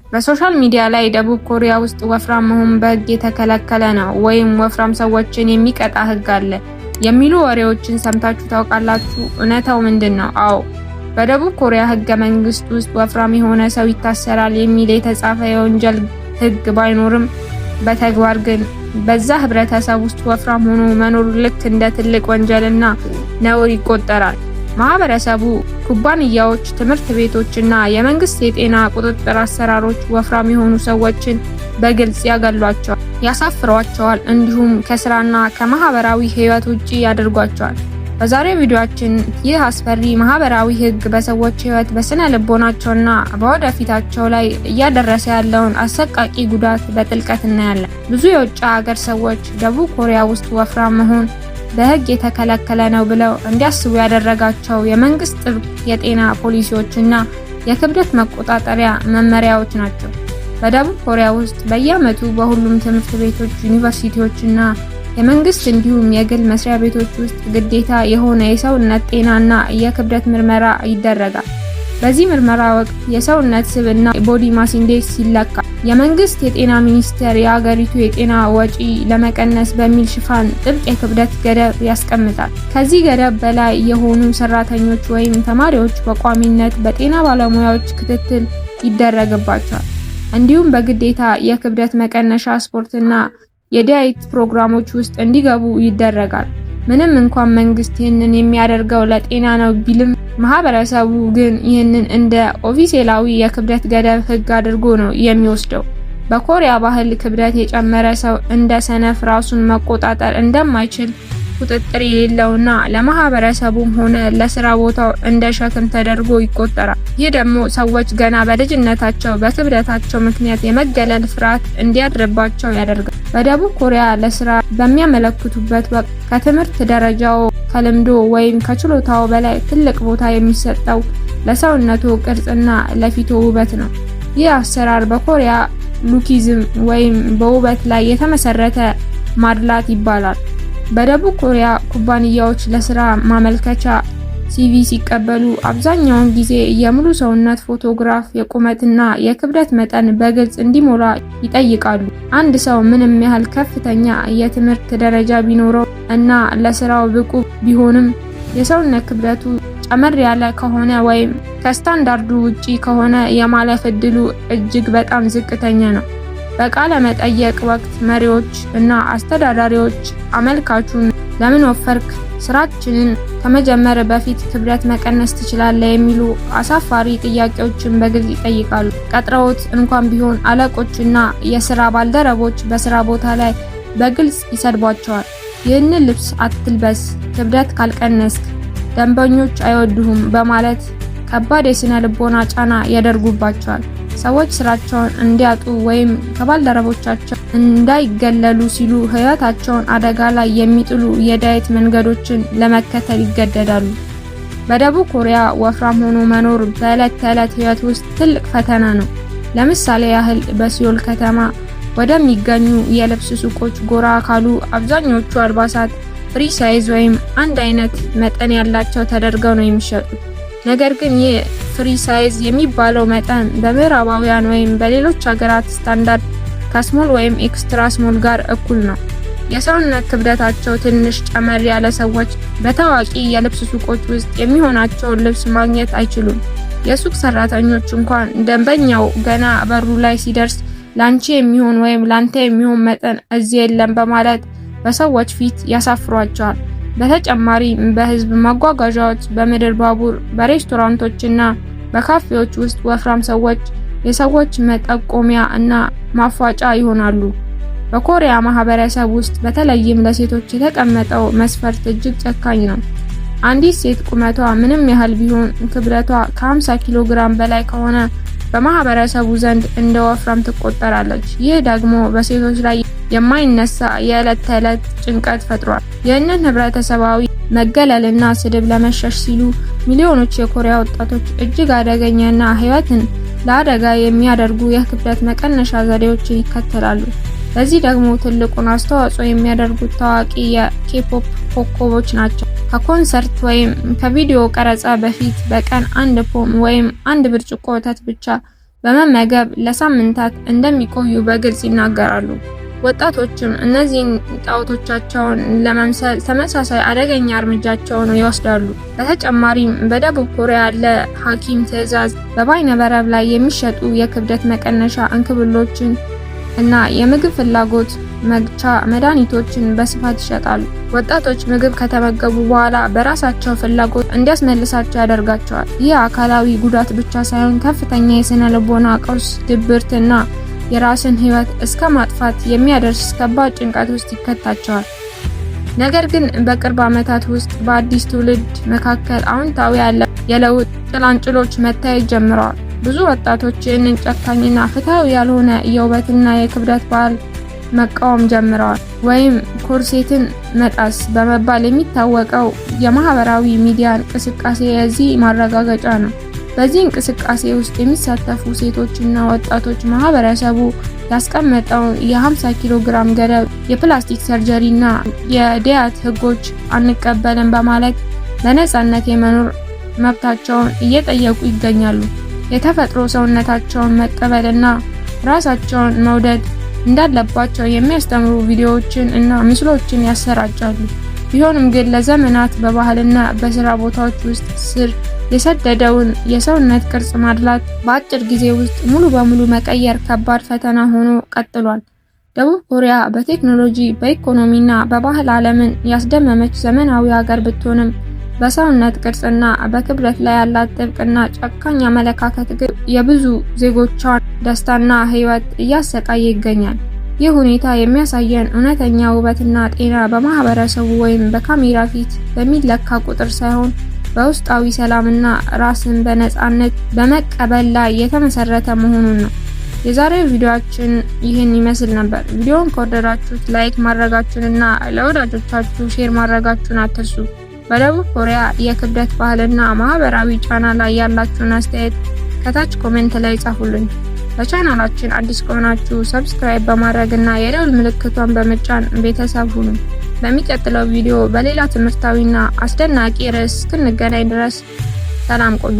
በሶሻል ሚዲያ ላይ ደቡብ ኮሪያ ውስጥ ወፍራም መሆን በሕግ የተከለከለ ነው ወይም ወፍራም ሰዎችን የሚቀጣ ሕግ አለ የሚሉ ወሬዎችን ሰምታችሁ ታውቃላችሁ? እውነታው ምንድነው? አዎ፣ በደቡብ ኮሪያ ሕገ መንግስት ውስጥ ወፍራም የሆነ ሰው ይታሰራል የሚል የተጻፈ የወንጀል ሕግ ባይኖርም በተግባር ግን በዛ ህብረተሰብ ውስጥ ወፍራም ሆኖ መኖር ልክ እንደ ትልቅ ወንጀልና ነውር ይቆጠራል። ማህበረሰቡ፣ ኩባንያዎች፣ ትምህርት ቤቶችና የመንግስት የጤና ቁጥጥር አሰራሮች ወፍራም የሆኑ ሰዎችን በግልጽ ያገሏቸዋል፣ ያሳፍሯቸዋል፣ እንዲሁም ከስራና ከማህበራዊ ህይወት ውጪ ያደርጓቸዋል። በዛሬው ቪዲዮአችን ይህ አስፈሪ ማህበራዊ ህግ በሰዎች ህይወት፣ በስነ ልቦናቸውና በወደፊታቸው ላይ እያደረሰ ያለውን አሰቃቂ ጉዳት በጥልቀት እናያለን። ብዙ የውጭ ሀገር ሰዎች ደቡብ ኮሪያ ውስጥ ወፍራም መሆን በህግ የተከለከለ ነው ብለው እንዲያስቡ ያደረጋቸው የመንግስት ጥብቅ የጤና ፖሊሲዎችና የክብደት መቆጣጠሪያ መመሪያዎች ናቸው። በደቡብ ኮሪያ ውስጥ በየዓመቱ በሁሉም ትምህርት ቤቶች፣ ዩኒቨርሲቲዎችና የመንግስት እንዲሁም የግል መስሪያ ቤቶች ውስጥ ግዴታ የሆነ የሰውነት ጤናና የክብደት ምርመራ ይደረጋል። በዚህ ምርመራ ወቅት የሰውነት ስብና ቦዲ ማስ ኢንዴክስ ይለካል። የመንግስት የጤና ሚኒስቴር የሀገሪቱ የጤና ወጪ ለመቀነስ በሚል ሽፋን ጥብቅ የክብደት ገደብ ያስቀምጣል። ከዚህ ገደብ በላይ የሆኑ ሰራተኞች ወይም ተማሪዎች በቋሚነት በጤና ባለሙያዎች ክትትል ይደረግባቸዋል። እንዲሁም በግዴታ የክብደት መቀነሻ ስፖርትና የዳይት ፕሮግራሞች ውስጥ እንዲገቡ ይደረጋል። ምንም እንኳን መንግስት ይህንን የሚያደርገው ለጤና ነው ቢልም ማህበረሰቡ ግን ይህንን እንደ ኦፊሴላዊ የክብደት ገደብ ህግ አድርጎ ነው የሚወስደው። በኮሪያ ባህል ክብደት የጨመረ ሰው እንደ ሰነፍ ራሱን መቆጣጠር እንደማይችል፣ ቁጥጥር የሌለውና ለማህበረሰቡም ሆነ ለስራ ቦታው እንደ ሸክም ተደርጎ ይቆጠራል። ይህ ደግሞ ሰዎች ገና በልጅነታቸው በክብደታቸው ምክንያት የመገለል ፍርሃት እንዲያድርባቸው ያደርጋል። በደቡብ ኮሪያ ለስራ በሚያመለክቱበት ወቅት ከትምህርት ደረጃው፣ ከልምዶ ወይም ከችሎታው በላይ ትልቅ ቦታ የሚሰጠው ለሰውነቱ ቅርጽና ለፊቱ ውበት ነው። ይህ አሰራር በኮሪያ ሉኪዝም ወይም በውበት ላይ የተመሰረተ ማድላት ይባላል። በደቡብ ኮሪያ ኩባንያዎች ለስራ ማመልከቻ ሲቪ ሲቀበሉ አብዛኛውን ጊዜ የሙሉ ሰውነት ፎቶግራፍ፣ የቁመትና የክብደት መጠን በግልጽ እንዲሞላ ይጠይቃሉ። አንድ ሰው ምንም ያህል ከፍተኛ የትምህርት ደረጃ ቢኖረው እና ለስራው ብቁ ቢሆንም የሰውነት ክብደቱ ጨመር ያለ ከሆነ ወይም ከስታንዳርዱ ውጪ ከሆነ የማለፍ እድሉ እጅግ በጣም ዝቅተኛ ነው። በቃለ መጠየቅ ወቅት መሪዎች እና አስተዳዳሪዎች አመልካቹን ለምን ወፈርክ? ስራችንን ከመጀመር በፊት ክብደት መቀነስ ትችላለህ? የሚሉ አሳፋሪ ጥያቄዎችን በግልጽ ይጠይቃሉ። ቀጥረውት እንኳን ቢሆን አለቆችና የስራ ባልደረቦች በስራ ቦታ ላይ በግልጽ ይሰድቧቸዋል። ይህንን ልብስ አትልበስ፣ ክብደት ካልቀነስክ ደንበኞች አይወዱህም በማለት ከባድ የስነ ልቦና ጫና ያደርጉባቸዋል። ሰዎች ስራቸውን እንዲያጡ ወይም ከባልደረቦቻቸው እንዳይገለሉ ሲሉ ህይወታቸውን አደጋ ላይ የሚጥሉ የዳይት መንገዶችን ለመከተል ይገደዳሉ። በደቡብ ኮሪያ ወፍራም ሆኖ መኖር በዕለት ተዕለት ህይወት ውስጥ ትልቅ ፈተና ነው። ለምሳሌ ያህል በሲኦል ከተማ ወደሚገኙ የልብስ ሱቆች ጎራ ካሉ አብዛኞቹ አልባሳት ፍሪ ሳይዝ ወይም አንድ አይነት መጠን ያላቸው ተደርገው ነው የሚሸጡት። ነገር ግን ይህ ፍሪ ሳይዝ የሚባለው መጠን በምዕራባውያን ወይም በሌሎች ሀገራት ስታንዳርድ ከስሞል ወይም ኤክስትራ ስሞል ጋር እኩል ነው። የሰውነት ክብደታቸው ትንሽ ጨመር ያለ ሰዎች በታዋቂ የልብስ ሱቆች ውስጥ የሚሆናቸውን ልብስ ማግኘት አይችሉም። የሱቅ ሰራተኞች እንኳን ደንበኛው ገና በሩ ላይ ሲደርስ ላንቺ የሚሆን ወይም ላንተ የሚሆን መጠን እዚህ የለም በማለት በሰዎች ፊት ያሳፍሯቸዋል። በተጨማሪም በህዝብ ማጓጓዣዎች፣ በምድር ባቡር፣ በሬስቶራንቶችና በካፌዎች ውስጥ ወፍራም ሰዎች የሰዎች መጠቆሚያ እና ማፏጫ ይሆናሉ። በኮሪያ ማህበረሰብ ውስጥ በተለይም ለሴቶች የተቀመጠው መስፈርት እጅግ ጨካኝ ነው። አንዲት ሴት ቁመቷ ምንም ያህል ቢሆን ክብደቷ ከ50 ኪሎ ግራም በላይ ከሆነ በማህበረሰቡ ዘንድ እንደ ወፍራም ትቆጠራለች። ይህ ደግሞ በሴቶች ላይ የማይነሳ የዕለት ተዕለት ጭንቀት ፈጥሯል። ይህንን ህብረተሰባዊ መገለልና ስድብ ለመሸሽ ሲሉ ሚሊዮኖች የኮሪያ ወጣቶች እጅግ አደገኛና ህይወትን ለአደጋ የሚያደርጉ የክብደት መቀነሻ ዘዴዎችን ይከተላሉ። ለዚህ ደግሞ ትልቁን አስተዋጽኦ የሚያደርጉት ታዋቂ የኬፖፕ ኮከቦች ናቸው። ከኮንሰርት ወይም ከቪዲዮ ቀረጻ በፊት በቀን አንድ ፖም ወይም አንድ ብርጭቆ ወተት ብቻ በመመገብ ለሳምንታት እንደሚቆዩ በግልጽ ይናገራሉ። ወጣቶችም እነዚህን ጣዖቶቻቸውን ለመምሰል ተመሳሳይ አደገኛ እርምጃቸውን ይወስዳሉ። በተጨማሪም በደቡብ ኮሪያ ያለ ሐኪም ትዕዛዝ በበይነመረብ ላይ የሚሸጡ የክብደት መቀነሻ እንክብሎችን እና የምግብ ፍላጎት መግቻ መድኃኒቶችን በስፋት ይሸጣሉ። ወጣቶች ምግብ ከተመገቡ በኋላ በራሳቸው ፍላጎት እንዲያስመልሳቸው ያደርጋቸዋል። ይህ አካላዊ ጉዳት ብቻ ሳይሆን ከፍተኛ የስነ ልቦና ቀውስ፣ ድብርትና የራስን ሕይወት እስከ ማጥፋት የሚያደርስ ከባድ ጭንቀት ውስጥ ይከታቸዋል። ነገር ግን በቅርብ ዓመታት ውስጥ በአዲስ ትውልድ መካከል አዎንታዊ የለውጥ ጭላንጭሎች መታየት ጀምረዋል። ብዙ ወጣቶች ይህንን ጨካኝና ፍትሃዊ ያልሆነ የውበትና የክብደት ባህል መቃወም ጀምረዋል። ወይም ኮርሴትን መጣስ በመባል የሚታወቀው የማህበራዊ ሚዲያ እንቅስቃሴ የዚህ ማረጋገጫ ነው። በዚህ እንቅስቃሴ ውስጥ የሚሳተፉ ሴቶችና ወጣቶች ማህበረሰቡ ያስቀመጠውን የ50 ኪሎ ግራም ገደብ፣ የፕላስቲክ ሰርጀሪና የዲያት ህጎች አንቀበልም በማለት ለነጻነት የመኖር መብታቸውን እየጠየቁ ይገኛሉ። የተፈጥሮ ሰውነታቸውን መቀበልና ራሳቸውን መውደድ እንዳለባቸው የሚያስተምሩ ቪዲዮዎችን እና ምስሎችን ያሰራጫሉ። ቢሆንም ግን ለዘመናት በባህልና በስራ ቦታዎች ውስጥ ስር የሰደደውን የሰውነት ቅርጽ ማድላት በአጭር ጊዜ ውስጥ ሙሉ በሙሉ መቀየር ከባድ ፈተና ሆኖ ቀጥሏል። ደቡብ ኮሪያ በቴክኖሎጂ በኢኮኖሚና በባህል ዓለምን ያስደመመች ዘመናዊ ሀገር ብትሆንም በሰውነት ቅርጽና በክብደት ላይ ያላት ጥብቅና ጨካኝ አመለካከት ግን የብዙ ዜጎቿን ደስታና ሕይወት እያሰቃየ ይገኛል። ይህ ሁኔታ የሚያሳየን እውነተኛ ውበትና ጤና በማህበረሰቡ ወይም በካሜራ ፊት በሚለካ ቁጥር ሳይሆን በውስጣዊ ሰላምና ራስን በነጻነት በመቀበል ላይ የተመሰረተ መሆኑን ነው። የዛሬው ቪዲዮአችን ይህን ይመስል ነበር። ቪዲዮውን ከወደዳችሁት ላይክ ማድረጋችሁንና ለወዳጆቻችሁ ሼር ማድረጋችሁን አትርሱ። በደቡብ ኮሪያ የክብደት ባህልና ማህበራዊ ጫና ላይ ያላችሁን አስተያየት ከታች ኮሜንት ላይ ጻፉልኝ። በቻናላችን አዲስ ከሆናችሁ ሰብስክራይብ በማድረግና የደወል ምልክቷን በመጫን ቤተሰብ ሁኑ። በሚቀጥለው ቪዲዮ በሌላ ትምህርታዊና አስደናቂ ርዕስ እስክንገናኝ ድረስ ሰላም ቆዩ።